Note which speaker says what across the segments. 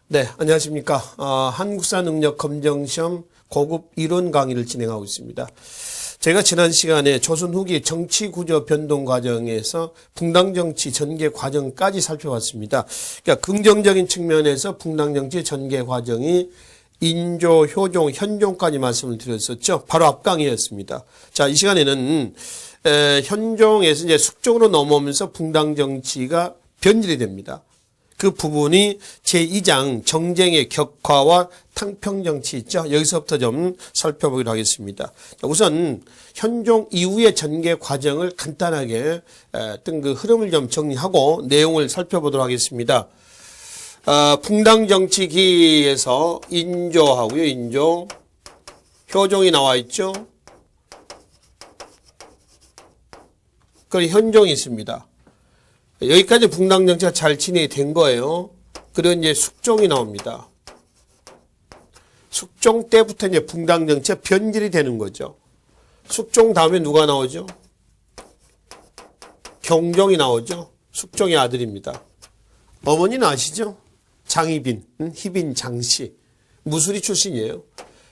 Speaker 1: 네, 안녕하십니까. 한국사 능력 검정시험 고급 이론 강의를 진행하고 있습니다. 제가 지난 시간에 조선 후기 정치 구조 변동 과정에서 붕당 정치 전개 과정까지 살펴봤습니다. 그러니까 긍정적인 측면에서 붕당 정치 전개 과정이 인조, 효종, 현종까지 말씀을 드렸었죠. 바로 앞강의였습니다. 자, 이 시간에는 현종에서 이제 숙종으로 넘어오면서 붕당 정치가 변질이 됩니다. 그 부분이 제2장 정쟁의 격화와 탕평정치 있죠. 여기서부터 좀 살펴보기로 하겠습니다. 우선 현종 이후의 전개 과정을 간단하게 어떤 그 흐름을 좀 정리하고 내용을 살펴보도록 하겠습니다. 붕당 정치기에서 인조하고요. 인조, 효종이 나와 있죠. 그리고 현종이 있습니다. 여기까지 붕당 정치가 잘 진행이 된 거예요. 그리고 이제 숙종이 나옵니다. 숙종 때부터 이제 붕당 정치가 변질이 되는 거죠. 숙종 다음에 누가 나오죠? 경종이 나오죠. 숙종의 아들입니다. 어머니는 아시죠? 장희빈, 희빈 장씨. 무술이 출신이에요.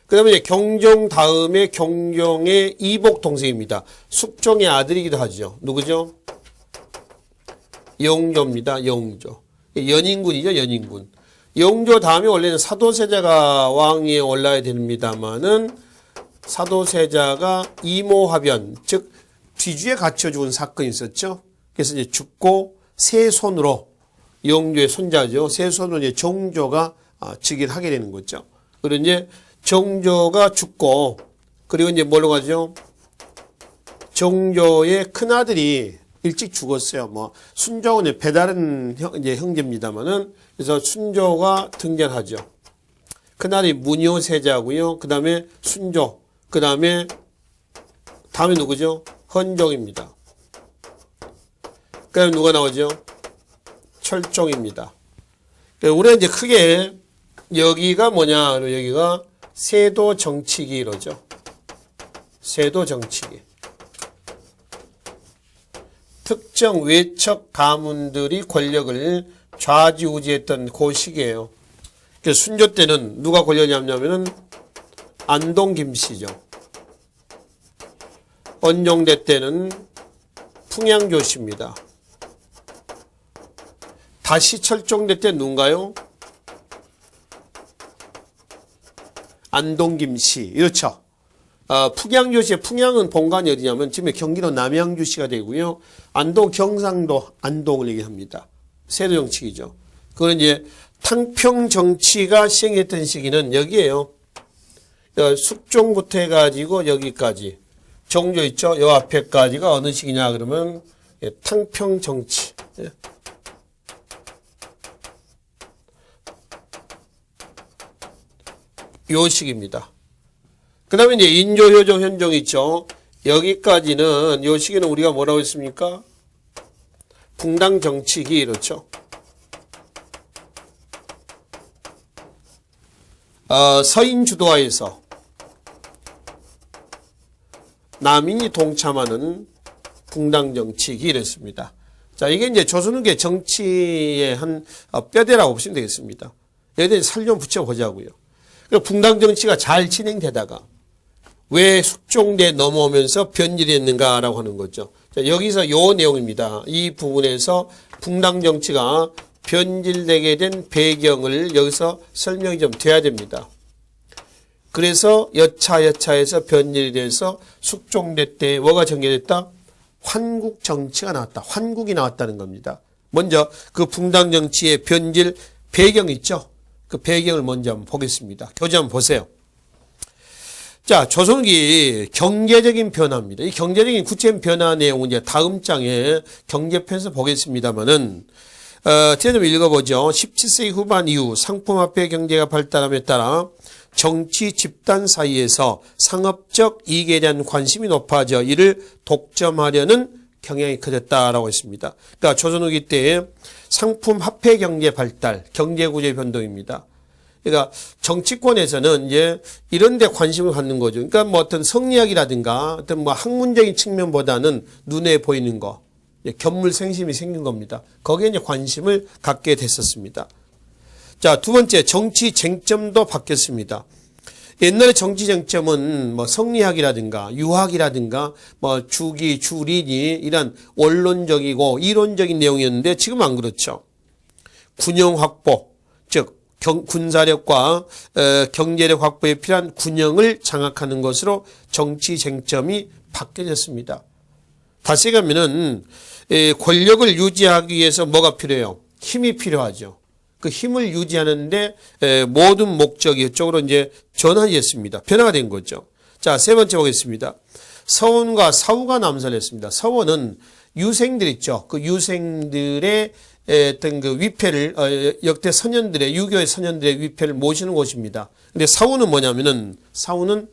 Speaker 1: 그 다음에 이제 경종 다음에 경종의 이복 동생입니다. 숙종의 아들이기도 하죠. 누구죠? 영조입니다. 영조. 연인군이죠. 연인군. 영조 다음에 원래는 사도세자가 왕위에 올라야 됩니다만은 사도세자가 이모화변, 즉 뒤주에 갇혀 죽은 사건이 있었죠. 그래서 이제 죽고 세 손으로 영조의 손자죠. 세 손으로 이제 정조가 즉위를 하게 되는 거죠. 그리고 이제 정조가 죽고 그리고 이제 뭘로 가죠? 정조의 큰아들이 일찍 죽었어요. 순조는 배다른 형제입니다만은, 그래서 순조가 등장하죠. 그날이 문효세자고요. 그 다음에 순조, 그 다음에 누구죠? 헌종입니다. 그 다음에 누가 나오죠? 철종입니다. 우리가 이제 크게 여기가 뭐냐, 여기가 세도 정치기 이러죠. 세도 정치기. 특정 외척 가문들이 권력을 좌지우지했던 그 시기예요. 그래서 순조 때는 누가 권력이냐면은 안동 김씨죠. 언종대 때는 풍양조 씨입니다. 다시 철종대 때 누군가요? 안동 김씨. 이렇죠. 풍양조시의 풍양은 본관이 어디냐면 지금 경기도 남양주시가 되고요. 안동 경상도 안동을 얘기합니다. 세도 정치기죠. 그건 이제 탕평 정치가 시행했던 시기는 여기에요. 숙종부터 해가지고 여기까지 정조 있죠. 요 앞에까지가 어느 시기냐 그러면 탕평 정치. 요 시기입니다. 그 다음에 이제 인조, 효종, 현종 있죠. 여기까지는, 요 시기는 우리가 뭐라고 했습니까? 붕당 정치기, 이렇죠. 서인 주도하에서 남인이 동참하는 붕당 정치기, 이랬습니다. 자, 이게 이제 조선후기 정치의 한 뼈대라고 보시면 되겠습니다. 여기다 살 좀 붙여보자고요. 붕당 정치가 잘 진행되다가 왜 숙종대 넘어오면서 변질이 했는가라고 하는 거죠. 자, 여기서 요 내용입니다. 이 부분에서 붕당 정치가 변질되게 된 배경을 여기서 설명이 좀 돼야 됩니다. 그래서 여차여차해서 변질이 돼서 숙종대 때 뭐가 전개됐다? 환국 정치가 나왔다. 환국이 나왔다는 겁니다. 먼저 그 붕당 정치의 변질 배경 있죠? 그 배경을 먼저 한번 보겠습니다. 교재 한번 보세요. 자, 조선후기 경제적인 변화입니다. 이 경제적인 구체적인 변화 내용은 이제 다음 장에 경제편에서 보겠습니다만은, 좀 읽어보죠. 17세기 후반 이후 상품화폐 경제가 발달함에 따라 정치 집단 사이에서 상업적 이익에 대한 관심이 높아져 이를 독점하려는 경향이 커졌다라고 했습니다. 그러니까 조선후기 때 상품 화폐 경제 발달, 경제 구조의 변동입니다. 그러니까 정치권에서는 이제 이런 데 관심을 갖는 거죠. 그러니까 뭐 어떤 성리학이라든가 어떤 뭐 학문적인 측면보다는 눈에 보이는 거, 견물생심이 생긴 겁니다. 거기에 이제 관심을 갖게 됐었습니다. 자, 두 번째, 정치 쟁점도 바뀌었습니다. 옛날에 정치 쟁점은 뭐 성리학이라든가 유학이라든가 뭐 주기, 주린이 이런 원론적이고 이론적인 내용이었는데 지금 안 그렇죠. 군용 확보, 즉 군사력과 경제력 확보에 필요한 군영을 장악하는 것으로 정치 쟁점이 바뀌어졌습니다. 다시 가면은 권력을 유지하기 위해서 뭐가 필요해요? 힘이 필요하죠. 그 힘을 유지하는데 모든 목적이 이쪽으로 이제 전환했습니다. 변화가 된 거죠. 자, 세 번째 보겠습니다. 서원과 사후가 남설했습니다. 서원은 유생들 있죠. 그 유생들의 어떤 그 위패를 역대 선현들의 유교의 선현들의 위패를 모시는 곳입니다. 근데 사후는 뭐냐면은 사후는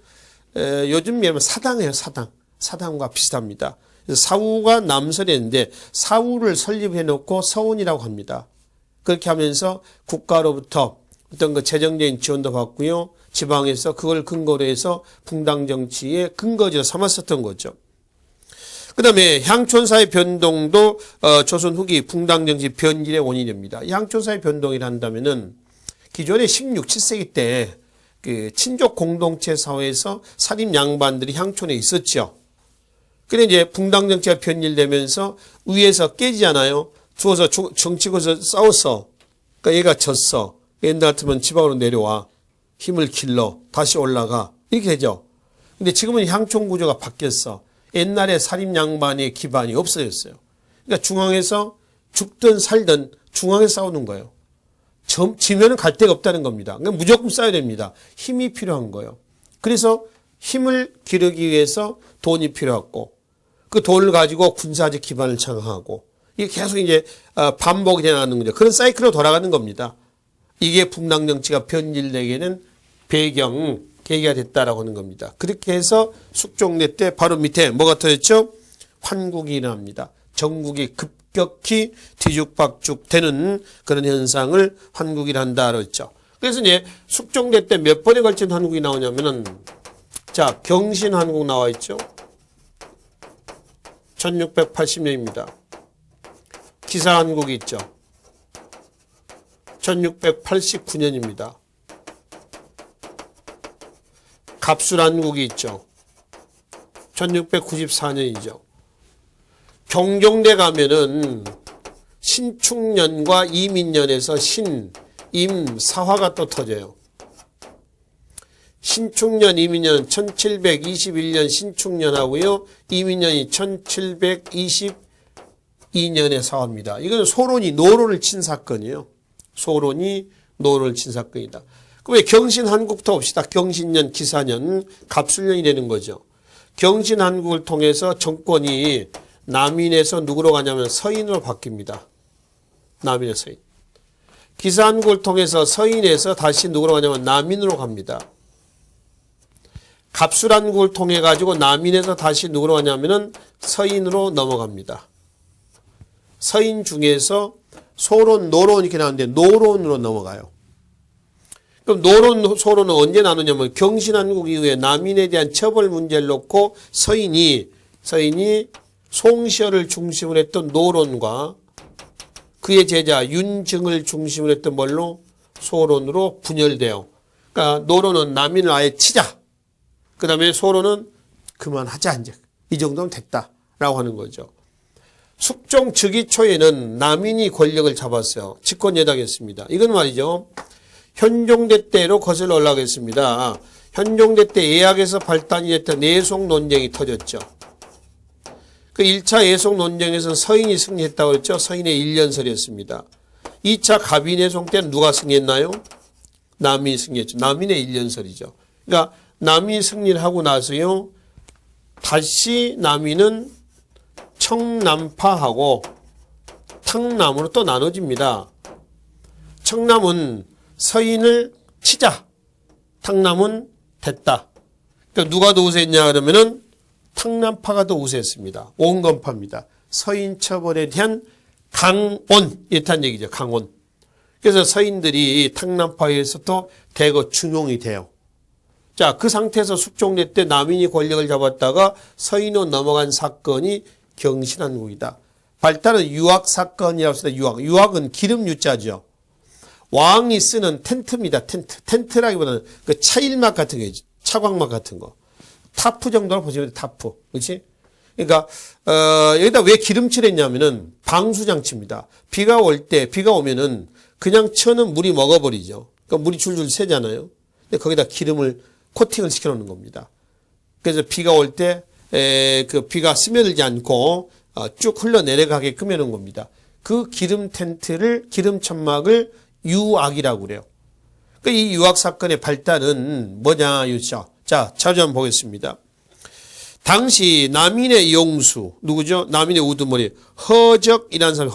Speaker 1: 요즘 예를 들면 사당이에요. 사당과 비슷합니다. 그래서 사후가 남설했는데 사후를 설립해 놓고 서원이라고 합니다. 그렇게 하면서 국가로부터 어떤 그 재정적인 지원도 받고요. 지방에서 그걸 근거로 해서 붕당 정치의 근거지로 삼았었던 거죠. 그 다음에 향촌사의 변동도 조선 후기 붕당 정치 변질의 원인입니다. 향촌사의 변동이라 한다면은 기존에 16, 17세기 때 그 친족 공동체 사회에서 사립 양반들이 향촌에 있었죠. 그래 이제 붕당 정치가 변질되면서 위에서 깨지잖아요. 주어서 정치고서 싸웠어. 그러니까 얘가 졌어. 옛날 같으면 지방으로 내려와. 힘을 길러. 다시 올라가. 이렇게 되죠. 근데 지금은 향촌 구조가 바뀌었어. 옛날에 살림 양반의 기반이 없어졌어요. 그러니까 중앙에서 죽든 살든 중앙에서 싸우는 거예요. 지면은 갈 데가 없다는 겁니다. 그러니까 무조건 싸워야 됩니다. 힘이 필요한 거예요. 그래서 힘을 기르기 위해서 돈이 필요하고 그 돈을 가지고 군사적 기반을 장악하고 이게 계속 이제 반복이 되는 거죠. 그런 사이클로 돌아가는 겁니다. 이게 붕당 정치가 변질되게는 배경, 계기가 됐다라고 하는 겁니다. 그렇게 해서 숙종대 때 바로 밑에 뭐가 터졌죠? 환국이 일어납니다. 전국이 급격히 뒤죽박죽 되는 그런 현상을 환국이란다 그랬죠. 그래서 이제 숙종대 때 몇 번에 걸친 환국이 나오냐면은 자, 경신환국 나와 있죠. 1680년입니다. 기사환국이 있죠. 1689년입니다. 갑술환국이 있죠. 1694년이죠. 경종대 가면은 신축년과 이민년에서 임사화가 또 터져요. 신축년, 이민년은 1721년 신축년하고요. 이민년이 1722년에 사화입니다. 이건 소론이 노론을 친 사건이에요. 소론이 노론을 친 사건이다. 그럼 왜 경신한국부터 봅시다. 경신년, 기사년, 갑술년이 되는 거죠. 경신한국을 통해서 정권이 남인에서 누구로 가냐면 서인으로 바뀝니다. 남인의 서인. 기사한국을 통해서 서인에서 다시 누구로 가냐면 남인으로 갑니다. 갑술한국을 통해 가지고 남인에서 다시 누구로 가냐면은 서인으로 넘어갑니다. 서인 중에서 소론, 노론 이렇게 나오는데 노론으로 넘어가요. 그럼 노론, 소론은 언제 나누냐면 경신한국 이후에 남인에 대한 처벌 문제를 놓고 서인이 송시열을 중심으로 했던 노론과 그의 제자 윤증을 중심으로 했던 뭘로? 소론으로 분열돼요. 그러니까 노론은 남인을 아예 치자. 그 다음에 소론은 그만하자 이제. 이 정도면 됐다라고 하는 거죠. 숙종 즉위 초에는 남인이 권력을 잡았어요. 집권여당이었습니다. 이건 말이죠. 현종대 때로 거슬러 올라가겠습니다. 현종대 때 예학에서 발단이 됐던 내송 논쟁이 터졌죠. 그 1차 예송 논쟁에서는 서인이 승리했다고 했죠. 서인의 1년설이었습니다. 2차 갑인예송 때는 누가 승리했나요? 남인이 승리했죠. 남인의 1년설이죠. 그러니까 남인이 승리를 하고 나서요. 다시 남인은 청남파하고 탕남으로 또 나눠집니다. 청남은 서인을 치자. 탕남은 됐다. 그러니까 누가 더 우세했냐 그러면은 탕남파가 더 우세했습니다. 온건파입니다. 서인 처벌에 대한 강온 이렇다는 얘기죠. 강온. 그래서 서인들이 탕남파에서도 대거 중용이 돼요. 자, 그 상태에서 숙종대 때 남인이 권력을 잡았다가 서인으로 넘어간 사건이 경신한국이다. 발단은 유학 사건이라고 했습니다. 유학은 기름 유자죠. 왕이 쓰는 텐트입니다. 텐트라기보다는 그 차일막 같은 거, 차광막 같은 거. 타프 정도로 보시면 돼요. 타프. 그렇지? 그러니까 여기다 왜 기름칠을 했냐면은 방수장치입니다. 비가 오면은 그냥 쳐는 물이 먹어버리죠. 그러니까 물이 줄줄 새잖아요. 근데 거기다 기름을 코팅을 시켜놓는 겁니다. 그래서 비가 올 때 그 비가 스며들지 않고 쭉 흘러내려가게끔 해놓은 겁니다. 그 기름 천막을 유악이라고 그래요. 그러니까 이 유악 사건의 발단은 뭐냐, 이거죠. 자, 자주 한번 보겠습니다. 당시 남인의 용수, 누구죠? 남인의 우두머리, 허적이라는 사람이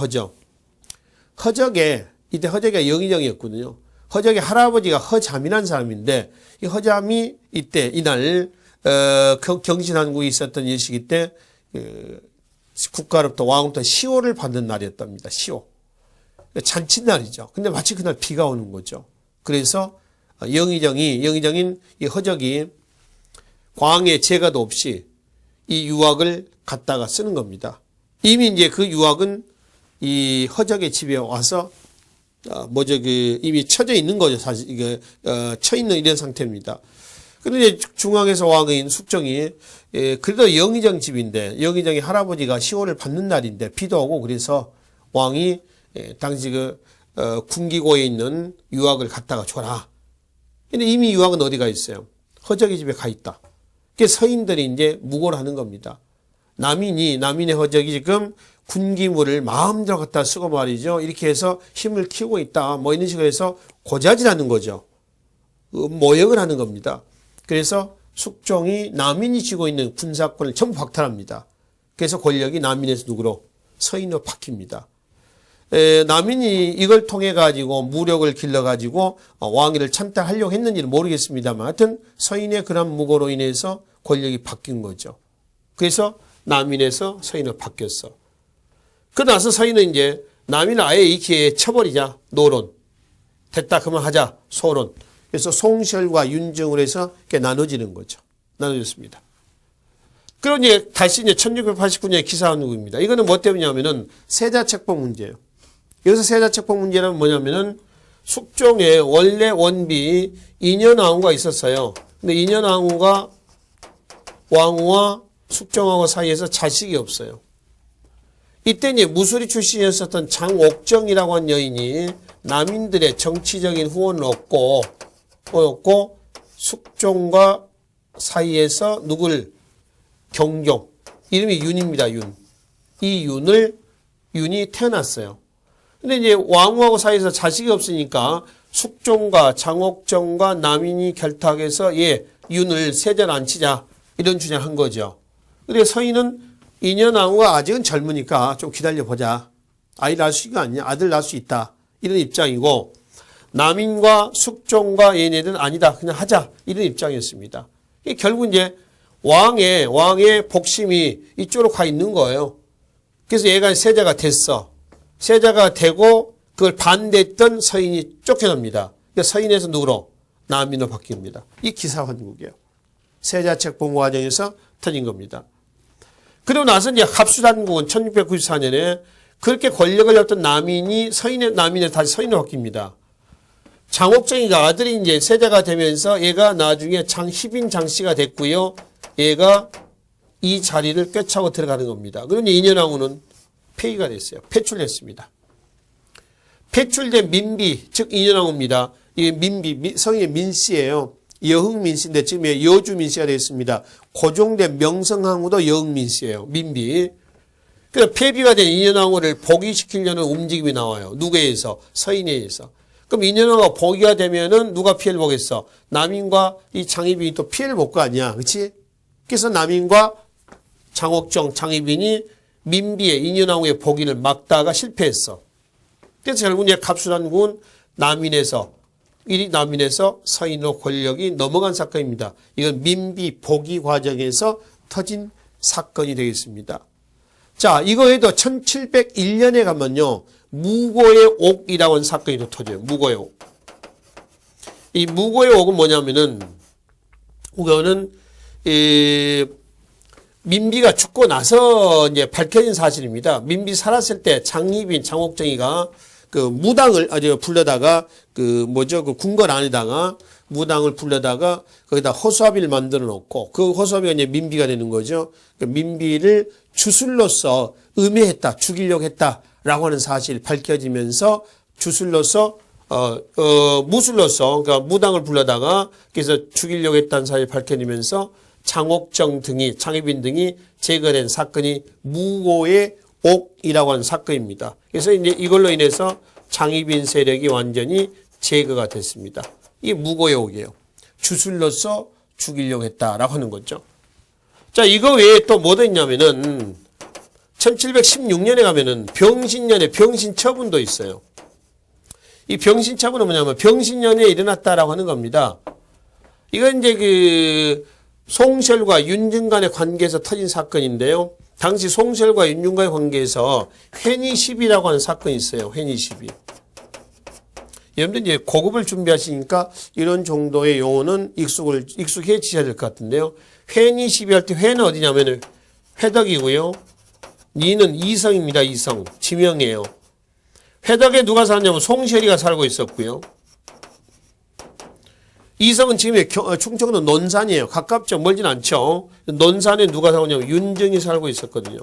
Speaker 1: 이때 허적이 영의정이었거든요. 허적의 할아버지가 허잠이라는 사람인데, 이 허잠이 이날, 경신한국에 있었던 이 시기 때, 국가로부터 왕으로부터 시호를 받는 날이었답니다. 시호. 잔칫날이죠. 근데 마치 그날 비가 오는 거죠. 그래서 영의정인 이 허적이 광해 제가도 없이 이 유악을 갖다가 쓰는 겁니다. 이미 이제 그 유악은 이 허적의 집에 와서 이미 쳐져 있는 거죠. 사실 이게 쳐 있는 이런 상태입니다. 그런데 중앙에서 왕인 숙종이 그래도 영의정 집인데 영의정의 할아버지가 시호를 받는 날인데 비도 오고 그래서 왕이 당시 군기고에 있는 유악을 갖다가 줘라. 근데 이미 유악은 어디가 있어요? 허적의 집에 가 있다. 그래서 서인들이 이제 무고를 하는 겁니다. 남인의 허적이 지금 군기물을 마음대로 갖다 쓰고 말이죠. 이렇게 해서 힘을 키우고 있다. 뭐 이런 식으로 해서 고자질하는 거죠. 모욕을 하는 겁니다. 그래서 숙종이 남인이 쥐고 있는 군사권을 전부 박탈합니다. 그래서 권력이 남인에서 누구로? 서인으로 바뀝니다. 남인이 이걸 통해 가지고 무력을 길러 가지고 왕위를 찬탈하려고 했는지는 모르겠습니다만 하여튼 서인의 그런 무고로 인해서 권력이 바뀐 거죠. 그래서 남인에서 서인으로 바뀌었어. 그러고 나서 서인은 이제 남인을 아예 이 기회에 쳐버리자. 노론. 됐다 그만하자. 소론. 그래서 송시열과 윤정을 해서 이렇게 나눠지는 거죠. 나눠졌습니다. 그럼 이제 다시 이제 1689년에 기사한국입니다. 이거는 뭐 때문이냐면은 세자책봉 문제예요. 여기서 세자책봉 문제는 뭐냐면은 숙종의 원래 원비 인현왕후가 있었어요. 근데 인현왕후가 왕후와 숙종하고 사이에서 자식이 없어요. 이때 이제 무술이 출신이었었던 장옥정이라고 한 여인이 남인들의 정치적인 후원을 얻고 숙종과 사이에서 누굴 경종, 이름이 윤입니다. 이 윤이 태어났어요. 근데 이제 왕후하고 사이에서 자식이 없으니까 숙종과 장옥정과 남인이 결탁해서 윤을 세자로 앉히자 이런 주장을 한 거죠. 근데 서인은 인현왕후가 아직은 젊으니까 좀 기다려보자. 아이 낳을 수 있는 거 아니냐. 아들 낳을 수 있다. 이런 입장이고 남인과 숙종과 얘네들은 아니다. 그냥 하자. 이런 입장이었습니다. 결국 이제 왕의 복심이 이쪽으로 가 있는 거예요. 그래서 얘가 세자가 됐어. 세자가 되고 그걸 반대했던 서인이 쫓겨납니다. 그러니까 서인에서 누구로? 남인으로 바뀝니다. 이 기사환국이에요. 세자책봉 과정에서 터진 겁니다. 그리고 나서 이제 합수단국은 1694년에 그렇게 권력을 잡던 남인이 남인에 다시 서인으로 바뀝니다. 장옥정이가 아들이 이제 세자가 되면서 얘가 나중에 장희빈 장씨가 됐고요. 얘가 이 자리를 꿰차고 들어가는 겁니다. 그러니 인현왕후는 폐위가 됐어요. 폐출됐습니다. 폐출된 민비, 즉 인현왕후입니다. 이게 성이 민씨예요. 여흥민씨인데 지금 여주민씨가 되겠습니다. 고종된 명성황후도 여흥민씨예요. 민비. 그래서 폐비가 된 인현왕후를 복위시키려는 움직임이 나와요. 누구에 의해서? 서인에 의해서. 그럼 인현왕후가 복위가 되면은 누가 피해를 보겠어? 남인과 이 장희빈이 또 피해를 볼 거 아니야. 그렇지? 그래서 남인과 장옥정, 장희빈이 민비의 인현왕후의 복위를 막다가 실패했어. 그래서 결국 이제 갑수단국은 남인에서 서인으로 권력이 넘어간 사건입니다. 이건 민비 복위 과정에서 터진 사건이 되겠습니다. 자, 이거에도 1701년에 가면요. 무고의 옥이라고 하는 사건이 또 터져요. 무고의 옥. 이 무고의 옥은 뭐냐면은, 이거는, 민비가 죽고 나서 이제 밝혀진 사실입니다. 민비 살았을 때 장희빈, 장옥정이가 그 무당을 불러다가 그 궁궐 안에다가 무당을 불러다가 거기다 허수아비를 만들어 놓고 그 허수아비가 이제 민비가 되는 거죠. 그 민비를 주술로서 음해했다, 죽이려고 했다라고 하는 사실이 밝혀지면서 주술로서 무술로서 그러니까 무당을 불러다가 그래서 죽이려고 했다는 사실이 밝혀지면서 장옥정 등이 장희빈 등이 제거된 사건이 무고의 옥이라고 하는 사건입니다. 그래서 이제 이걸로 인해서 장희빈 세력이 완전히 제거가 됐습니다. 이 무고의 옥이에요. 주술로서 죽이려고 했다라고 하는 거죠. 자, 이거 외에 또 뭐도 있냐면은 1716년에 가면은 병신년에 병신처분도 있어요. 이 병신처분은 뭐냐면 병신년에 일어났다라고 하는 겁니다. 이건 이제 그 송셜과 윤증 간의 관계에서 터진 사건인데요. 당시 송셜과 윤증 간의 관계에서 회니시비라고 하는 사건이 있어요. 회니시비. 여러분들 이제 고급을 준비하시니까 이런 정도의 용어는 익숙해지셔야 될 것 같은데요. 회니시비 할 때 회는 어디냐면은 회덕이고요. 니는 이성입니다. 이성. 지명이에요. 회덕에 누가 살았냐면 송셜이가 살고 있었고요. 이성은 지금 충청도 논산이에요. 가깝죠. 멀진 않죠. 논산에 누가 살았냐면 윤증이 살고 있었거든요.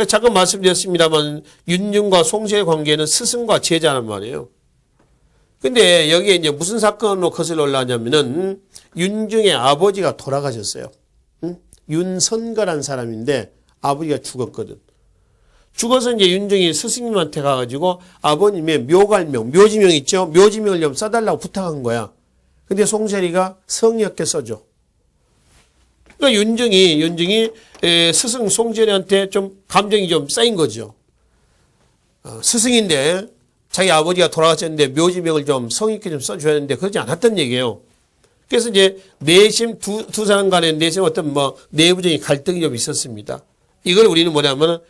Speaker 1: 잠깐 말씀드렸습니다만 윤증과 송셜의 관계는 스승과 제자란 말이에요. 근데 여기에 이제 무슨 사건으로 거슬러 올라가냐면은 윤증의 아버지가 돌아가셨어요. 윤선거란 사람인데 아버지가 죽었거든. 죽어서 이제 윤증이 스승님한테 가가지고 아버님의 묘갈명, 묘지명 있죠? 묘지명을 좀 써달라고 부탁한 거야. 근데 송셜이가 성의 없게 써줘. 그러니까 윤증이 스승 송셜이한테 좀 감정이 좀 쌓인 거죠. 스승인데 자기 아버지가 돌아가셨는데 묘지명을 좀 성의 있게 좀 써줘야 하는데 그러지 않았던 얘기예요. 그래서 이제 내심 두 사람 간에 내심 어떤 내부적인 갈등이 좀 있었습니다. 이걸 우리는 뭐냐면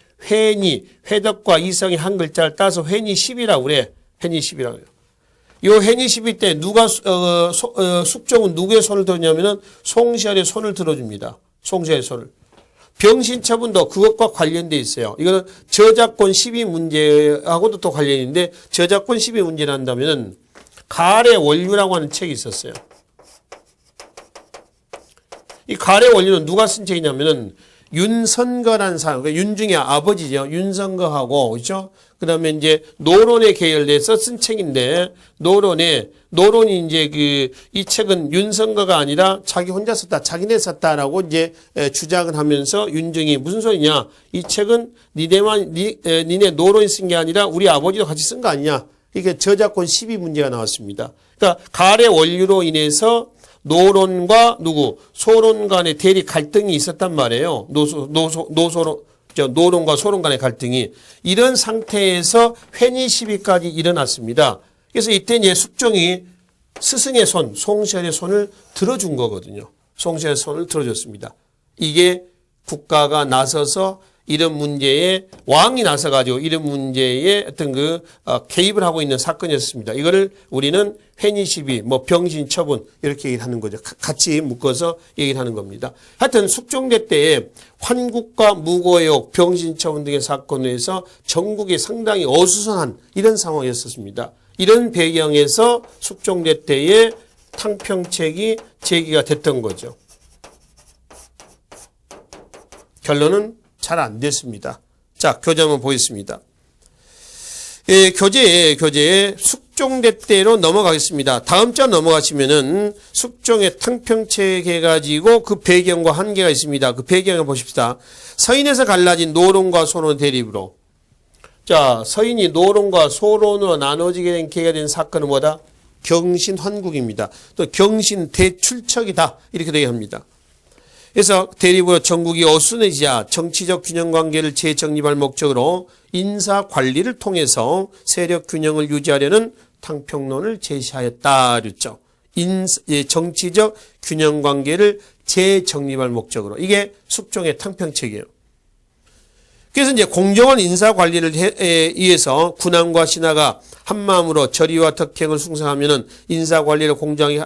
Speaker 1: 회덕과 이성의 한 글자를 따서 회니십이라고 그래. 회니십이라고 그래요. 요 회니십이 때 누가 숙종은 누구의 손을 들었냐면은 송셜의 손을 들어줍니다. 송셜의 손을. 병신처분도 그것과 관련돼 있어요. 이거는 저작권 시비 문제하고도 또 관련이 있는데 저작권 시비 문제를 한다면은 가래 원류라고 하는 책이 있었어요. 이 가래 원류는 누가 쓴 책이냐면은 윤선거라는 사람, 그러니까 윤중의 아버지죠. 윤선거하고, 그렇죠? 그 다음에 이제 노론의 계열에서 쓴 책인데, 노론이 이제 이 책은 윤선거가 아니라 자기 혼자 썼다, 자기네 썼다라고 이제 주장을 하면서 윤중이 무슨 소리냐? 이 책은 니네 노론이 쓴 게 아니라 우리 아버지도 같이 쓴 거 아니냐? 이게 저작권 시비 문제가 나왔습니다. 그러니까 가래 원류로 인해서 노론과 소론 간의 대립 갈등이 있었단 말이에요. 노론과 소론 간의 갈등이. 이런 상태에서 회니 시비까지 일어났습니다. 그래서 이때 이제 숙종이 스승의 손, 송셜의 손을 들어준 거거든요. 송셜의 손을 들어줬습니다. 이게 국가가 나서서 이런 문제에 왕이 나서가지고 이런 문제에 어떤 개입을 하고 있는 사건이었습니다. 이거를 우리는 회니시비, 병신처분 이렇게 얘기를 하는 거죠. 같이 묶어서 얘기를 하는 겁니다. 하여튼 숙종대 때에 환국과 무고역, 병신처분 등의 사건에 의해서 전국이 상당히 어수선한 이런 상황이었습니다. 이런 배경에서 숙종대 때에 탕평책이 제기가 됐던 거죠. 결론은 잘 안 됐습니다. 자, 교재 한번 보겠습니다. 교재에 숙종대 때로 넘어가겠습니다. 다음 장 넘어가시면은 숙종의 탕평책 해가지고 그 배경과 한계가 있습니다. 그 배경을 보십시다. 서인에서 갈라진 노론과 소론 대립으로. 자, 서인이 노론과 소론으로 나눠지게 된 계기가 된 사건은 뭐다? 경신환국입니다. 또 경신대출척이다. 이렇게 얘기합니다. 그래서 대립으로 전국이 어수선해지자 정치적 균형관계를 재정립할 목적으로 인사관리를 통해서 세력균형을 유지하려는 탕평론을 제시하였다. 그랬죠. 정치적 균형관계를 재정립할 목적으로. 이게 숙종의 탕평책이에요. 그래서 이제 공정한 인사 관리를 위해서 군함과 신하가 한 마음으로 절의와 덕행을 숭상하면은 인사 관리를 공정히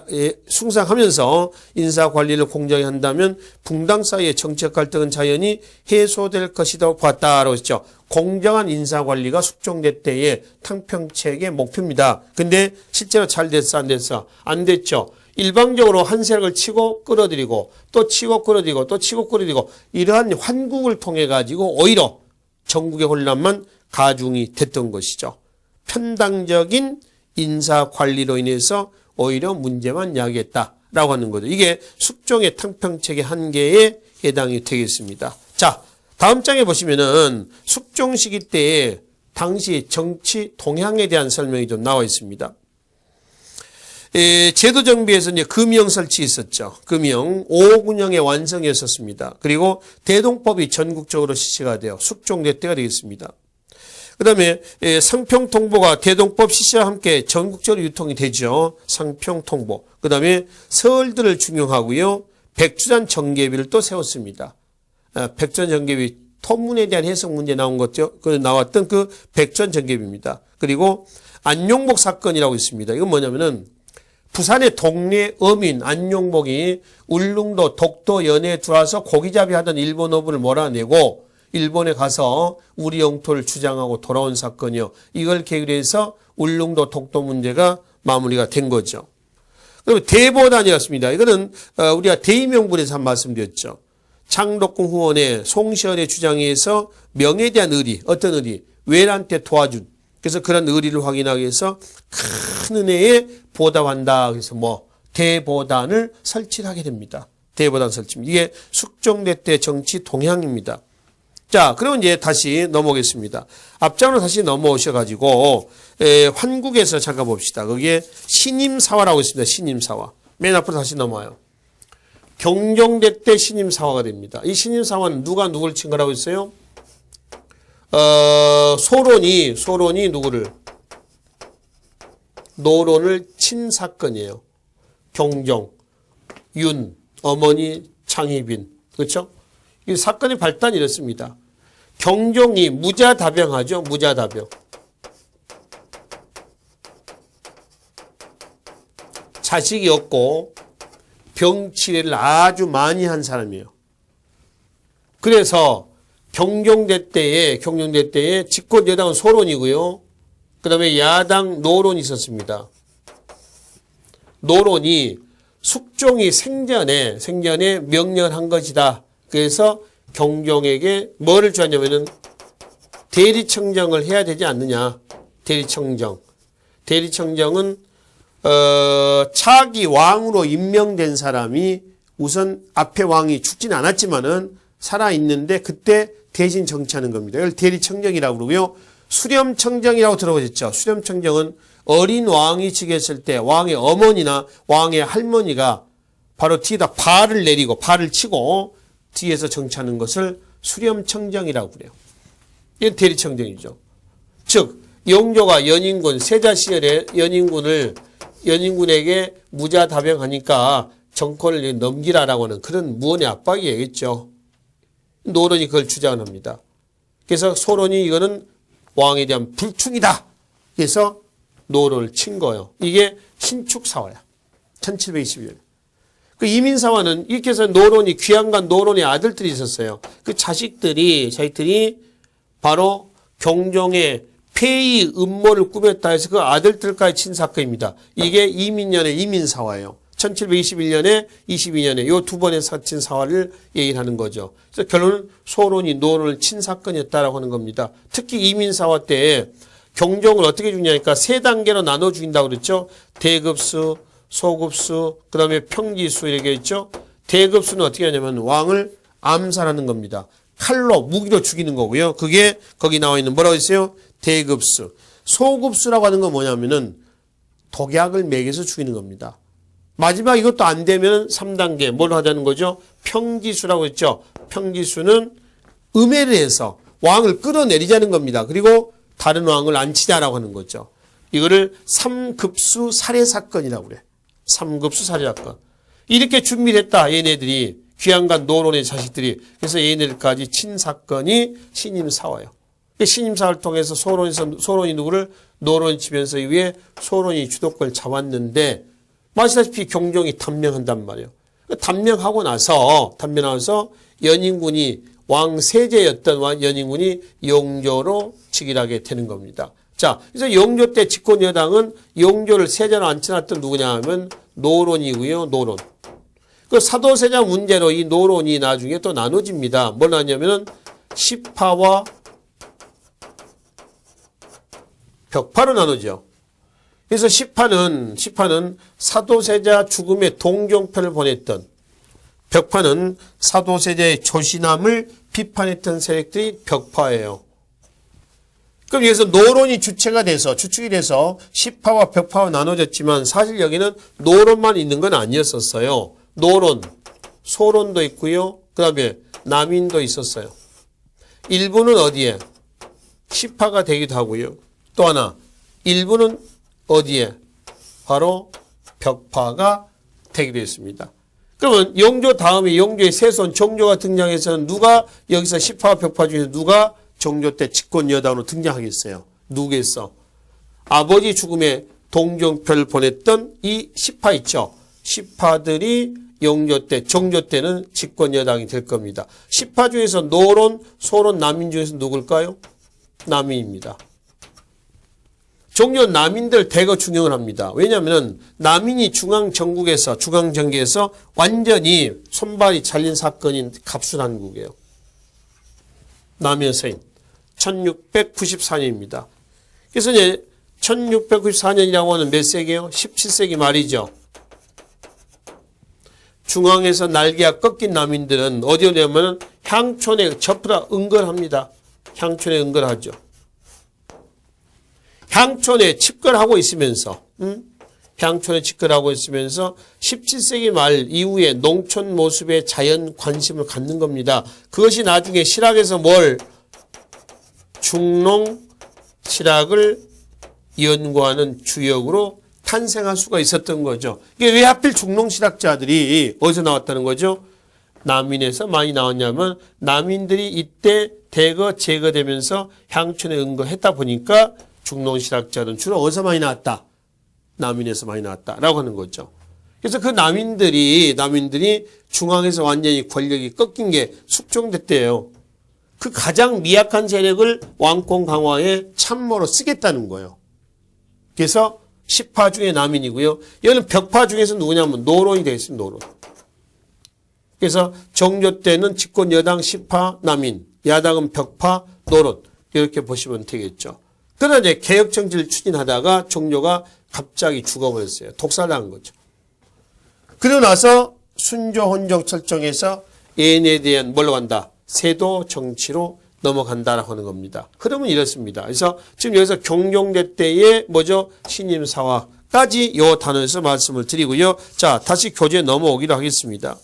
Speaker 1: 숭상하면서 인사 관리를 공정히 한다면 붕당 사이의 정책 갈등은 자연히 해소될 것이라고 봤다라고 했죠. 공정한 인사 관리가 숙종대 때의 탕평책의 목표입니다. 근데 실제로 잘 됐어, 안 됐어? 안 됐죠. 일방적으로 한 세력을 치고 끌어들이고 또 치고 끌어들이고 또 치고 끌어들이고 이러한 환국을 통해 가지고 오히려 전국의 혼란만 가중이 됐던 것이죠. 편당적인 인사 관리로 인해서 오히려 문제만 야기했다라고 하는 거죠. 이게 숙종의 탕평책의 한계에 해당이 되겠습니다. 자, 다음 장에 보시면은 숙종 시기 때의 당시 정치 동향에 대한 설명이 좀 나와 있습니다. 제도 정비에서 이제 금영 설치 있었죠. 금영 5군영의 완성이었었습니다. 그리고 대동법이 전국적으로 실시가 돼요. 숙종대 때가 되겠습니다. 그 다음에 상평통보가 대동법 실시와 함께 전국적으로 유통이 되죠. 상평통보. 그 다음에 서울들을 중용하고요. 백주산 정계비를 또 세웠습니다. 백주산 정계비 토문에 대한 해석 문제 나온 거죠. 나왔던 그 백주산 정계비입니다. 그리고 안용복 사건이라고 있습니다. 이건 뭐냐면은 부산의 동네 어민 안용복이 울릉도 독도 연해에 들어와서 고기잡이 하던 일본 어부를 몰아내고 일본에 가서 우리 영토를 주장하고 돌아온 사건이요. 이걸 계기로 해서 울릉도 독도 문제가 마무리가 된 거죠. 그리고 대보단이었습니다. 이거는 우리가 대의명분에서 한 말씀드렸죠. 창덕궁 후원의 송시열의 주장에 의해서 명에 대한 의리, 어떤 의리? 외란때 도와준. 그래서 그런 의리를 확인하기 위해서 큰 은혜에 보답한다. 그래서 대보단을 설치하게 됩니다. 대보단 설치. 이게 숙종대 때 정치 동향입니다. 자, 그러면 이제 다시 넘어오겠습니다. 앞장으로 다시 넘어오셔가지고 환국에서 잠깐 봅시다. 거기에 신임사화라고 있습니다. 신임사화. 맨 앞으로 다시 넘어와요. 경종대 때 신임사화가 됩니다. 이 신임사화는 누가 누굴 친 거라고 했어요? 소론이 누구를? 노론을 친 사건이에요. 경종, 윤, 어머니 창희빈. 그렇죠? 이 사건의 발단이 이렇습니다. 경종이 무자다병하죠. 무자다병. 자식이 없고 병치레를 아주 많이 한 사람이에요. 그래서 경종대 때에 집권 여당은 소론이고요. 그 다음에 야당 노론이 있었습니다. 노론이 숙종이 생전에 명령을 한 것이다. 그래서 경종에게 뭐를 주었냐면은 대리청정을 해야 되지 않느냐. 대리청정은 차기 왕으로 임명된 사람이 우선 앞에 왕이 죽진 않았지만은 살아있는데 그때 대신 정치하는 겁니다. 이걸 대리청정이라고 그러고요. 수렴청정이라고 들어보셨죠? 수렴청정은 어린 왕이 즉위했을 때 왕의 어머니나 왕의 할머니가 바로 뒤에다 발을 내리고 발을 치고 뒤에서 정치하는 것을 수렴청정이라고 그래요. 이게 대리청정이죠. 즉 영조가 연인군 세자 시절에 연인군에게 무자다병하니까 정권을 넘기라라고 하는 그런 무언의 압박이겠죠. 노론이 그걸 주장을 합니다. 그래서 소론이 이거는 왕에 대한 불충이다. 그래서 노론을 친 거예요. 이게 신축사화야. 1722년. 그 이민사화는 이렇게 해서 노론이 귀양간 노론의 아들들이 있었어요. 그 자식들이 바로 경종의 폐위 음모를 꾸몄다 해서 그 아들들까지 친 사건입니다. 이게 이민년의 이민사화예요. 1721년에 22년에 요 두 번의 친 사화를 얘기하는 거죠. 그래서 결론은 소론이 노론을 친 사건이었다라고 하는 겁니다. 특히 이민사화 때 경종을 어떻게 죽냐니까 세 단계로 나눠 죽인다고 그랬죠. 대급수, 소급수, 그 다음에 평지수 이렇게 있죠. 대급수는 어떻게 하냐면 왕을 암살하는 겁니다. 칼로, 무기로 죽이는 거고요. 그게 거기 나와 있는 뭐라고 했어요? 대급수. 소급수라고 하는 건 뭐냐면은 독약을 먹여서 죽이는 겁니다. 마지막 이것도 안 되면 3단계 뭘 하자는 거죠? 평지수라고 했죠. 평지수는 음해를 해서 왕을 끌어내리자는 겁니다. 그리고 다른 왕을 안 치자라고 하는 거죠. 이거를 3급수 살해 사건이라고 그래. 3급수 살해 사건. 이렇게 준비를 했다. 얘네들이. 귀양간 노론의 자식들이. 그래서 얘네들까지 친 사건이 신임사화예요. 신임사화를 통해서 소론이 누구를 노론이 치면서 이후에 소론이 주도권을 잡았는데 마시다시피 경종이 단명한단 말이에요. 단명하고 나서 연인군이 왕세제였던 연인군이 영조로 즉위하게 되는 겁니다. 자, 그래서 영조 때 집권 여당은 영조를 세자로 앉혀놨던 누구냐 하면 노론이고요. 노론. 그 사도세자 문제로 이 노론이 나중에 또 나눠집니다. 뭘 나누냐면은 시파와 벽파로 나누죠. 그래서 시파는 사도세자 죽음의 동정표를 보냈던, 벽파는 사도세자의 조신함을 비판했던 세력들이 벽파예요. 그럼 여기서 노론이 주축이 돼서 시파와 벽파와 나눠졌지만 사실 여기는 노론만 있는 건 아니었었어요. 노론, 소론도 있고요. 그 다음에 남인도 있었어요. 일부는 어디에? 시파가 되기도 하고요. 또 하나, 일부는 어디에? 바로 벽파가 되기도 했습니다. 그러면 영조 다음에 영조의 세손 정조가 등장해서는 누가 여기서 시파와 벽파 중에서 누가 정조 때 집권 여당으로 등장하겠어요? 누구겠어? 아버지 죽음에 동정표를 보냈던 이 시파 있죠? 시파들이 영조 때, 정조 때는 집권 여당이 될 겁니다. 시파 중에서 노론, 소론, 남인 중에서 누굴까요? 남인입니다. 정조 남인들 대거 중용을 합니다. 왜냐하면 남인이 중앙정계에서 완전히 손발이 잘린 사건인 갑순한국이에요. 남인 서인 1694년입니다. 그래서 이제 1694년이라고 하는 몇 세기예요? 17세기 말이죠. 중앙에서 날개가 꺾인 남인들은 어디 오냐면 향촌에 접으라 응걸합니다. 향촌에 응걸하죠. 향촌에 집결하고 있으면서 향촌에 집결하고 있으면서 17세기 말 이후에 농촌 모습에 자연 관심을 갖는 겁니다. 그것이 나중에 실학에서 중농 실학을 연구하는 주역으로 탄생할 수가 있었던 거죠. 이게 왜 하필 중농 실학자들이 어디서 나왔다는 거죠? 남인에서 많이 나왔냐면 남인들이 이때 대거 제거되면서 향촌에 응거했다 보니까 중농실학자는 주로 어디서 많이 나왔다? 남인에서 많이 나왔다라고 하는 거죠. 그래서 그 남인들이 중앙에서 완전히 권력이 꺾인 게 숙종됐대요. 그 가장 미약한 세력을 왕권 강화에 참모로 쓰겠다는 거예요. 그래서 시파 중에 남인이고요. 여기는 벽파 중에서 누구냐면 노론이 되겠습니다. 노론. 그래서 정조 때는 집권 여당 시파 남인, 야당은 벽파 노론 이렇게 보시면 되겠죠. 그러나 이제 개혁정치를 추진하다가 정조가 갑자기 죽어버렸어요. 독살당한 거죠. 그러고 나서 순조 혼종 철정에서 예인에 대한 뭘로 간다? 세도 정치로 넘어간다라고 하는 겁니다. 흐름은 이렇습니다. 그래서 지금 여기서 경종대 때의 신임사화까지 요 단어에서 말씀을 드리고요. 자, 다시 교재에 넘어오기로 하겠습니다.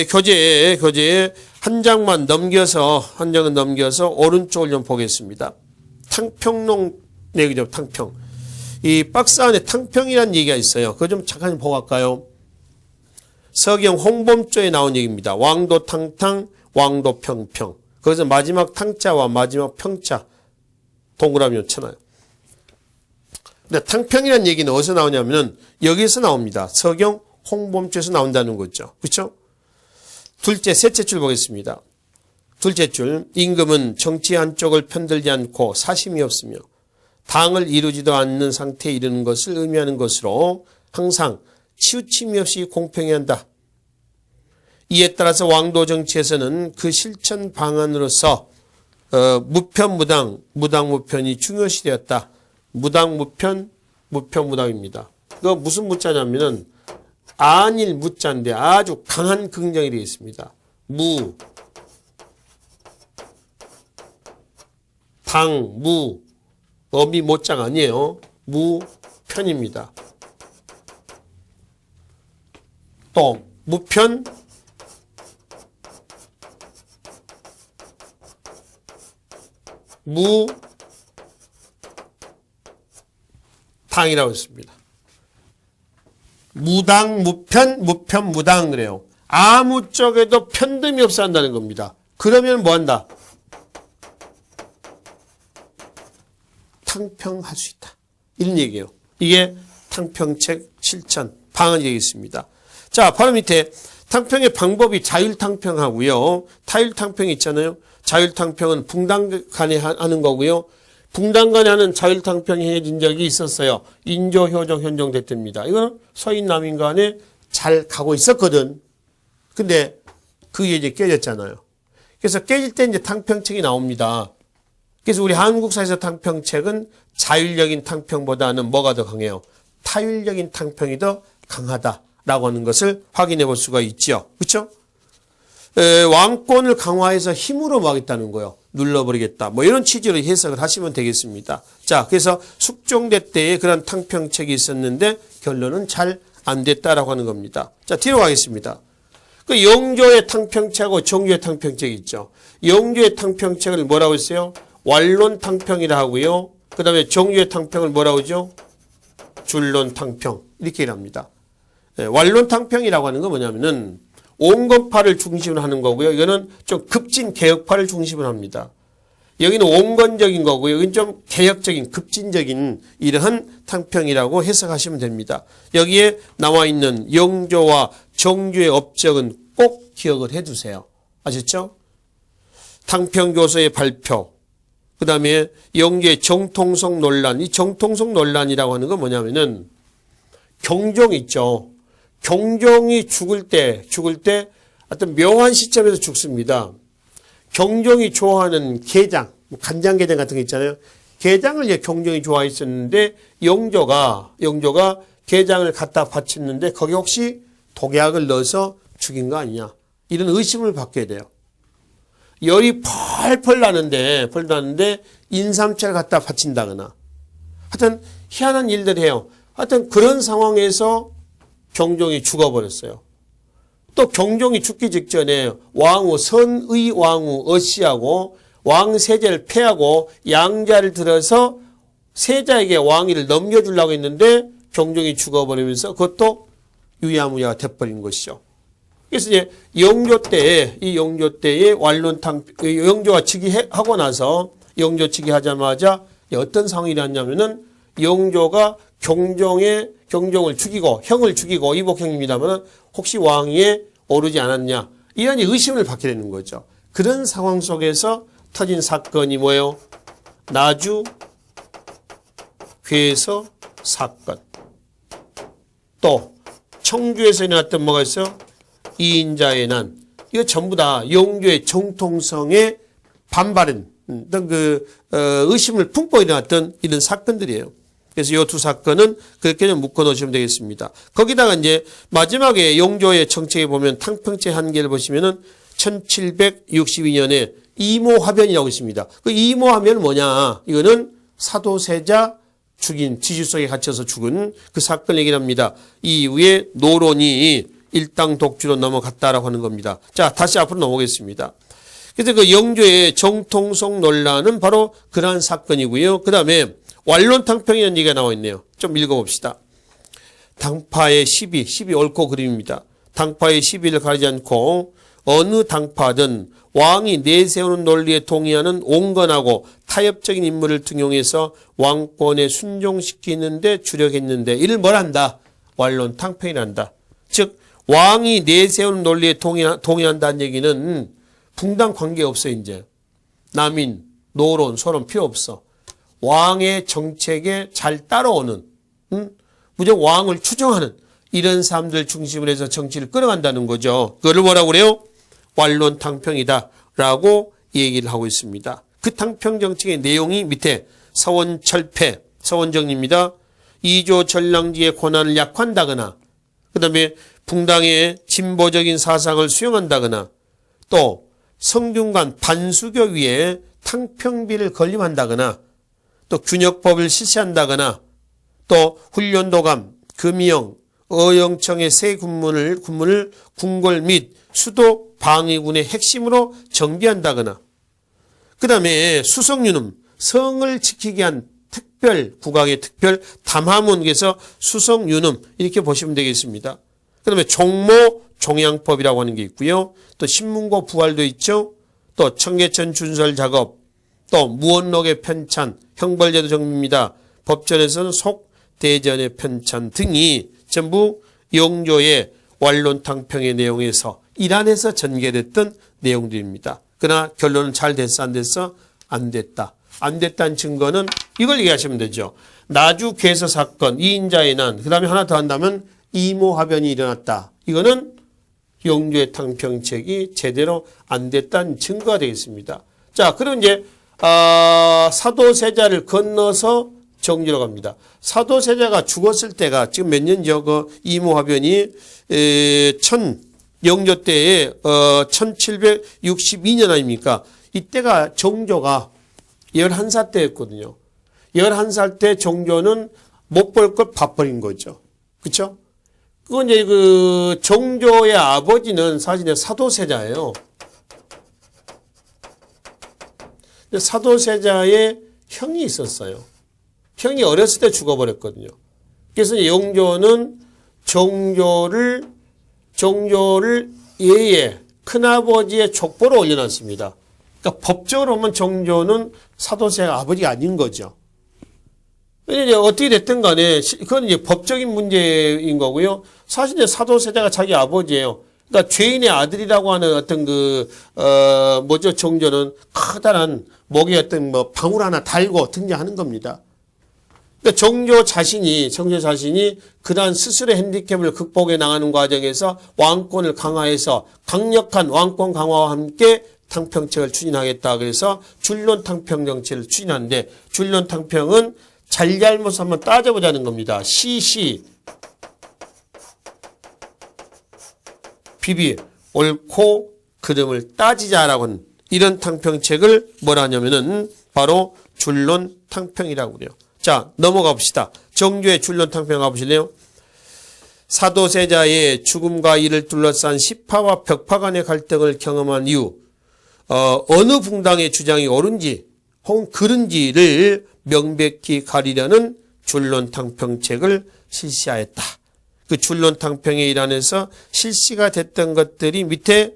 Speaker 1: 교재에 한 장은 넘겨서 오른쪽을 좀 보겠습니다. 탕평론 내기죠. 탕평. 이 박스 안에 탕평이라는 얘기가 있어요. 그거 좀 잠깐 보고 갈까요? 서경 홍범조에 나온 얘기입니다. 왕도 탕탕, 왕도 평평. 거기서 마지막 탕자와 마지막 평자 동그라미 놓잖아요. 근데 탕평이라는 얘기는 어디서 나오냐면은 여기서 나옵니다. 서경 홍범조에서 나온다는 거죠. 그렇죠? 셋째 줄 보겠습니다. 둘째 줄, 임금은 정치 한쪽을 편들지 않고 사심이 없으며 당을 이루지도 않는 상태에 이르는 것을 의미하는 것으로 항상 치우침이 없이 공평해야 한다. 이에 따라서 왕도 정치에서는 그 실천 방안으로서 무편, 무당무편이 중요시 되었다. 무당무편, 무편무당입니다. 그거 무슨 무자냐면은 안일 무자인데 아주 강한 긍정이 되어 있습니다. 어미 못장 아니에요. 무편입니다. 또 무편, 무당이라고 했습니다. 무당, 무편, 무편, 무당 그래요. 아무 쪽에도 편듦이 없어 한다는 겁니다. 그러면 뭐 한다? 탕평할 수 있다. 이런 얘기예요. 이게 탕평책 실천 방안이 되겠습니다. 자, 바로 밑에 탕평의 방법이 자율탕평하고요. 타율탕평이 있잖아요. 자율탕평은 붕당 간에 하는 거고요. 붕당 간에 하는 자율탕평이 해진 적이 있었어요. 인조, 효종, 현종 됐답니다. 이건 서인, 남인 간에 잘 가고 있었거든. 근데 그게 이제 깨졌잖아요. 그래서 깨질 때 이제 탕평책이 나옵니다. 그래서 우리 한국사에서 탕평책은 자율적인 탕평보다는 뭐가 더 강해요? 타율적인 탕평이 더 강하다라고 하는 것을 확인해 볼 수가 있죠. 그렇죠? 왕권을 강화해서 힘으로 뭐 하겠다는 거예요. 눌러버리겠다. 뭐 이런 취지로 해석을 하시면 되겠습니다. 자, 그래서 숙종대 때에 그런 탕평책이 있었는데 결론은 잘 안 됐다라고 하는 겁니다. 자, 뒤로 가겠습니다. 그 영조의 탕평책하고 정조의 탕평책이 있죠. 영조의 탕평책을 뭐라고 했어요? 완론탕평이라 하고요. 그 다음에 정조의 탕평을 뭐라고 하죠? 줄론탕평. 이렇게 일합니다. 완론탕평이라고 하는 건 뭐냐면은 온건파를 중심으로 하는 거고요. 이거는 좀 급진 개혁파를 중심으로 합니다. 여기는 온건적인 거고요. 여기는 좀 개혁적인 급진적인 이러한 탕평이라고 해석하시면 됩니다. 여기에 나와 있는 영조와 정조의 업적은 꼭 기억을 해두세요. 아셨죠? 탕평교서의 발표, 그 다음에 영조의 정통성 논란. 이 정통성 논란이라고 하는 건 뭐냐면은 경종 있죠. 경종이 죽을 때 어떤 묘한 시점에서 죽습니다. 경종이 좋아하는 게장, 간장게장 같은 거 있잖아요. 게장을 이제 경종이 좋아했었는데 영조가 게장을 갖다 바쳤는데 거기 혹시 독약을 넣어서 죽인 거 아니냐. 이런 의심을 받게 돼요. 열이 펄펄 나는데 인삼차를 갖다 바친다거나 하여튼 희한한 일들 해요. 하여튼 그런 상황에서 경종이 죽어버렸어요. 또 경종이 죽기 직전에 왕후 선의 왕후 어씨하고 왕세자를 패하고 양자를 들어서 세자에게 왕위를 넘겨주려고 했는데 경종이 죽어버리면서 그것도 유야무야가 돼버린 것이죠. 그래서 이제 영조 때에 완론탕 영조가 즉위하고 나서 영조 즉위하자마자 어떤 상황이 났냐면은 영조가 경종을 죽이고 형을 죽이고 이복형입니다만 혹시 왕위에 오르지 않았냐 이런 의심을 받게 되는 거죠. 그런 상황 속에서 터진 사건이 뭐예요? 나주 괴서 사건. 또 청주에서 일어났던 뭐가 있어요? 이인자의 난. 이거 전부 다 영조의 정통성에 반발은 어떤 의심을 품고 일어났던 이런 사건들이에요. 그래서 이 두 사건은 그렇게 좀 묶어 놓으시면 되겠습니다. 거기다가 이제 마지막에 영조의 정책에 보면 탕평책 한계를 보시면은 1762년에 이모화변이라고 있습니다. 그 이모화변은 뭐냐? 이거는 사도세자 죽인 지주 속에 갇혀서 죽은 그 사건을 얘기를 합니다. 이후에 노론이 일당 독주로 넘어갔다라고 하는 겁니다. 자, 다시 앞으로 넘어오겠습니다. 그래서 그 영조의 정통성 논란은 바로 그러한 사건이고요. 그 다음에 완론탕평이라는 얘기가 나와 있네요. 좀 읽어봅시다. 당파의 시비 옳고 그름입니다. 당파의 시비를 가리지 않고 어느 당파든 왕이 내세우는 논리에 동의하는 온건하고 타협적인 인물을 등용해서 왕권에 순종시키는데 주력했는데 이를 뭘 한다? 완론탕평이란다. 즉 왕이 내세우는 논리에 동의한다는 얘기는 붕당 관계없어. 이제 남인, 노론, 소론 필요 없어. 왕의 정책에 잘 따라오는 무조건 왕을 추종하는 이런 사람들 중심으로 해서 정치를 끌어간다는 거죠. 그거를 뭐라고 그래요? 완론탕평이다 얘기를 하고 있습니다. 그 탕평 정책의 내용이 밑에 서원철폐, 서원정리입니다. 이조 전랑지의 권한을 약화한다거나 그 다음에 붕당의 진보적인 사상을 수용한다거나 또 성균관 반수교 위에 탕평비를 건립한다거나 또 균역법을 실시한다거나 또 훈련도감, 금이영, 어영청의 새 군문을 궁궐 및 수도 방위군의 핵심으로 정비한다거나 그 다음에 수성유능, 성을 지키게 한 국왕의 특별 담화문에서 수성유능 이렇게 보시면 되겠습니다. 그 다음에 종모, 종양법이라고 하는 게 있고요. 또 신문고 부활도 있죠. 또 청계천 준설 작업, 또 무언록의 편찬, 형벌제도 정비입니다. 법전에서는 속, 대전의 편찬 등이 전부 영조의 완론탕평의 내용에서 일환에서 전개됐던 내용들입니다. 그러나 결론은 잘 됐어, 안 됐어? 안 됐다. 안 됐다는 증거는 이걸 얘기하시면 되죠. 나주 괴서 사건, 이인자의 난, 그 다음에 하나 더 한다면 이모화변이 일어났다. 이거는 영조의 탕평책이 제대로 안 됐다는 증거가 되겠습니다. 자, 그럼 이제 사도세자를 건너서 정조로 갑니다. 사도세자가 죽었을 때가 지금 몇 년죠? 그 이모화변이 영조 때에 1762년 아닙니까? 이때가 정조가 11살 때였거든요. 11살 때 정조는 못 볼 걸 밥벌인 거죠. 그렇죠? 그건 이제 그 정조의 아버지는 사실 사도세자예요. 사도세자의 형이 있었어요. 형이 어렸을 때 죽어버렸거든요. 그래서 영조는 정조를 얘의 큰아버지의 족보로 올려놨습니다. 그러니까 법적으로 보면 정조는 사도세자가 아버지가 아닌 거죠. 이제 어떻게 됐든 간에 그건 이제 법적인 문제인 거고요. 사실 이제 사도세자가 자기 아버지예요. 그러니까 죄인의 아들이라고 하는 어떤 정조는 커다란 목에 어떤 방울 하나 달고 등장하는 겁니다. 그러니까 정조 자신이 그러한 스스로의 핸디캡을 극복해 나가는 과정에서 왕권을 강화해서 강력한 왕권 강화와 함께 탕평책을 추진하겠다. 그래서 줄론탕평 정책을 추진하는데 줄론탕평은 잘잘못 한번 따져보자는 겁니다. 비비 옳고 그름을 따지자라고 하는 이런 탕평책을 뭐라 하냐면은 바로 줄론탕평이라고 그래요. 자, 넘어가 봅시다. 정조의 줄론탕평 가보실래요? 사도세자의 죽음과 이를 둘러싼 시파와 벽파 간의 갈등을 경험한 이후 어느 붕당의 주장이 옳은지 혹은 그른지를 명백히 가리려는 줄론탕평책을 실시하였다. 그 줄론탕평의 일환에서 실시가 됐던 것들이 밑에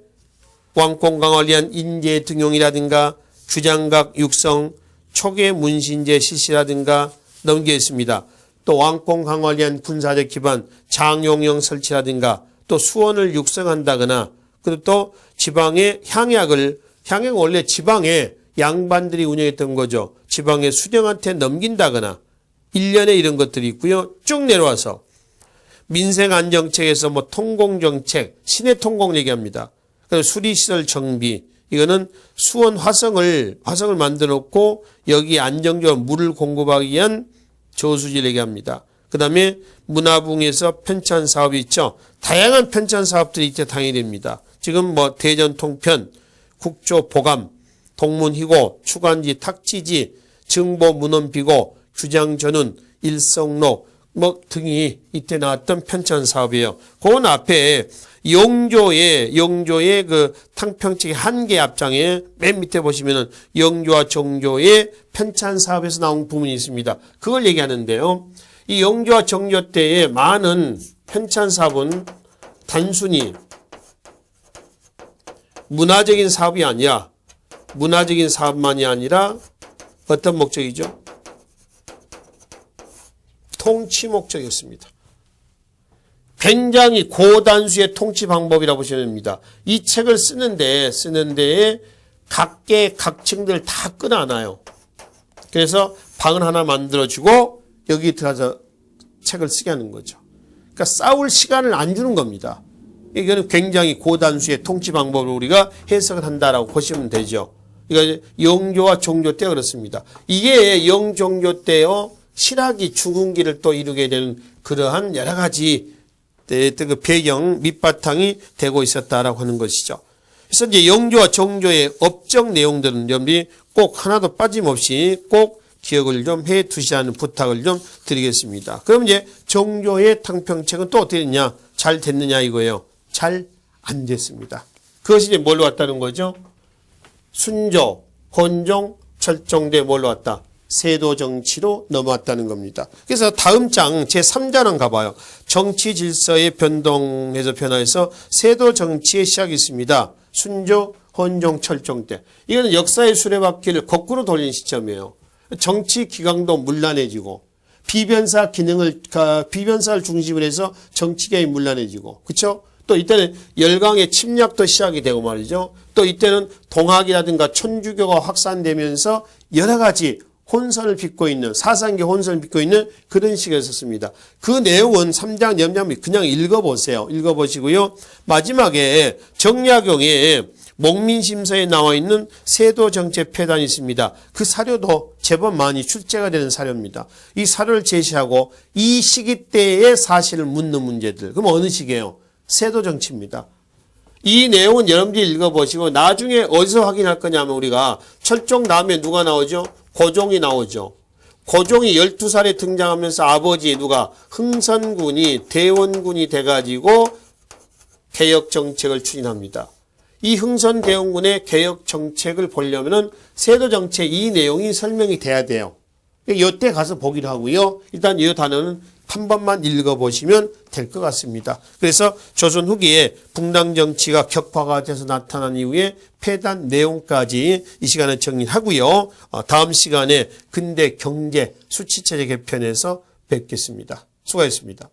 Speaker 1: 왕권 강화를 위한 인재 등용이라든가 주장각 육성, 초계 문신제 실시라든가 넘겨 있습니다. 또 왕권 강화를 위한 군사적 기반, 장용영 설치라든가 또 수원을 육성한다거나 그리고 또 지방의 향약은 원래 지방에 양반들이 운영했던 거죠. 지방의 수령한테 넘긴다거나 1년에 이런 것들이 있고요. 쭉 내려와서 민생안정책에서 통공정책, 시내통공 얘기합니다. 그래서 수리시설 정비, 이거는 수원 화성을 만들어 놓고 여기 안정적으로 물을 공급하기 위한 저수지를 얘기합니다. 그 다음에 문화붕에서 편찬 사업이 있죠. 다양한 편찬 사업들이 이때 당연히 됩니다. 지금 대전 통편, 국조 보감, 동문희고, 추관지, 탁지지, 증보 문헌비고, 규장전운, 일성록 등이 이때 나왔던 편찬 사업이에요. 그 앞에 영조의 그 탕평책의 한계 앞장에 맨 밑에 보시면은 영조와 정조의 편찬 사업에서 나온 부분이 있습니다. 그걸 얘기하는데요. 이 영조와 정조 때의 많은 편찬 사업은 단순히 문화적인 사업이 아니라 문화적인 사업만이 아니라 어떤 목적이죠? 통치 목적이었습니다. 굉장히 고단수의 통치 방법이라고 보시면 됩니다. 이 책을 쓰는데 각계 각층들 다 끌어안아요. 그래서 방을 하나 만들어주고 여기 들어가서 책을 쓰게 하는 거죠. 그러니까 싸울 시간을 안 주는 겁니다. 이거는 굉장히 고단수의 통치 방법을 우리가 해석을 한다라고 보시면 되죠. 이거 영조와 정조 때 그렇습니다. 이게 영종조 때요 실학이 죽음기를 또 이루게 되는 그러한 여러 가지 그 배경 밑바탕이 되고 있었다라고 하는 것이죠. 그래서 이제 영조와 정조의 업적 내용들은 여러분들이 꼭 하나도 빠짐없이 꼭 기억을 좀 해 두시라는 부탁을 좀 드리겠습니다. 그럼 이제 정조의 탕평책은 또 어떻게 됐냐? 잘 됐느냐 이거예요. 잘 안 됐습니다. 그것이 이제 뭘로 왔다는 거죠? 순조, 혼종, 철종대 뭘로 왔다? 세도 정치로 넘어왔다는 겁니다. 그래서 다음 장 제3장은 가봐요. 정치 질서의 변동에서 변화해서 세도 정치의 시작이 있습니다. 순조, 헌종, 철종 때. 이거는 역사의 수레바퀴를 거꾸로 돌린 시점이에요. 정치 기강도 문란해지고 비변사 비변사를 중심으로 해서 정치계획이 문란해지고, 그렇죠? 또 이때는 열강의 침략도 시작이 되고 말이죠. 또 이때는 동학이라든가 천주교가 확산되면서 여러 가지 혼선을 빚고 있는, 사상계 혼선을 빚고 있는 그런 시기였었습니다. 그 내용은 3장 염려미 그냥 읽어보세요. 읽어보시고요. 마지막에 정약용에 목민심서에 나와 있는 세도 정책 폐단이 있습니다. 그 사료도 제법 많이 출제가 되는 사료입니다. 이 사료를 제시하고 이 시기 때의 사실을 묻는 문제들. 그럼 어느 시기예요? 세도 정치입니다. 이 내용은 여러분들이 읽어보시고 나중에 어디서 확인할 거냐면 우리가 철종 다음에 누가 나오죠? 고종이 나오죠. 고종이 12살에 등장하면서 아버지 누가 흥선군이 대원군이 돼가지고 개혁정책을 추진합니다. 이 흥선대원군의 개혁정책을 보려면은 세도정책 이 내용이 설명이 돼야 돼요. 이때 가서 보기로 하고요. 일단 이 단어는 한 번만 읽어보시면 될 것 같습니다. 그래서 조선 후기에 붕당 정치가 격화가 돼서 나타난 이후에 폐단 내용까지 이 시간에 정리하고요. 다음 시간에 근대 경제 수치체제 개편에서 뵙겠습니다. 수고하셨습니다.